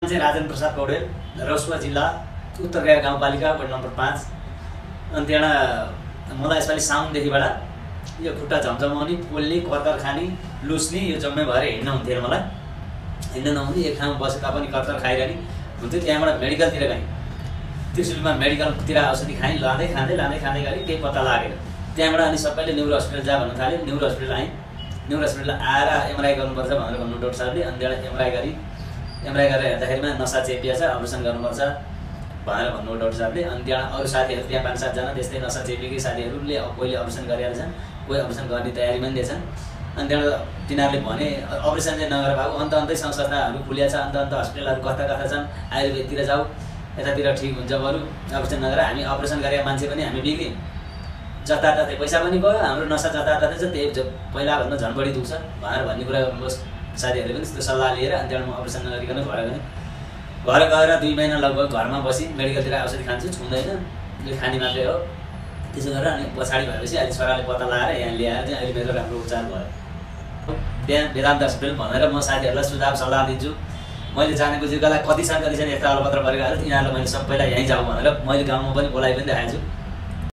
चाहिँ राजेन्द्र प्रसाद पौडेल, रसुवा जिल्ला उत्तरगाई गाउँपालिका वार्ड नम्बर 5। अनि त्यहाँ मलाई यसपालि साउनदेखिबाट यो खुट्टा झमझमाउने, पोल्ने, करकर खाने, लुस्ने यो जम्मै भएर हिँड्न हुन्थ्यो मलाई। हिँड्न नहुने, एक ठाउँमा बसे तापनि करकर खाइरहने हुन्थ्यो। त्यहाँबाट मेडिकलतिर गएँ, त्रिशुलीमा मेडिकलतिर औषधि खाएँ, लाँदै खाँदै गएँ, केही पत्ता लागेन। त्यहाँबाट अनि सबैले न्युरो हस्पिटल जा भन्न थाल्यो। न्युरो हस्पिटल आएँ, न्युरो हस्पिटल आएर एमआरआई गर्नुपर्छ भनेर भन्नु डाक्टर साहबले। अनि त्यहाँबाट एमआरआई गरेर हेर्दाखेरिमा नसा चेपिया छ, अपरेसन गर्नुपर्छ भनेर भन्नु डाक्टर साहबले। अनि त्यहाँ अरू साथीहरू त्यहाँ 5-7 जना त्यस्तै नसा चेपेकै साथीहरूले कोहीले अपरेसन गरिहाल्छ, कोही अपरेसन गर्ने तयारीमा पनि दिएछन्। अनि त्यहाँबाट तिनीहरूले भने अपरेसन चाहिँ नगरेर भएको अन्त संस्थाहरू खुलिया छ, अन्त हस्पिटलहरू कता छन्, आयुर्वेदतिर जाऊ, यतातिर ठिक हुन्छ, बरु अपरेसन नगरेर हामी अपरेसन गरेर मान्छे पनि हामी बिग्रियौँ, जताततै पैसा पनि गयो, हाम्रो नसा जताततै छ, त्यही पहिलाभन्दा झन् बढी दुख्छ भनेर भन्ने कुरा गर्नुहोस्। साथीहरूले पनि त्यस्तो सल्लाह लिएर अनि त्यहाँबाट म अपरेसन नगरिकन घर गएँ। घर गएर 2 महिना लगभग घरमा बसी मेडिकलतिर औषधि खान्छु, छुँदैन, यो खाने मात्रै हो। त्यसो गरेर अनि पछाडि भएपछि अहिले छोराले पत्ता लगाएर यहाँ ल्याएर चाहिँ अहिले मेरो राम्रो उपचार भयो। त्यहाँ वेदान्त हस्पिटल भनेर म साथीहरूलाई सुझाव सल्लाह दिन्छु। मैले जानेको जग्गालाई कति छन् यता अलपत्र परेको यिनीहरूलाई मैले सबैलाई यहीँ जाऊ भनेर मैले गाउँमा पनि बोलाइ पनि देखाएको छु।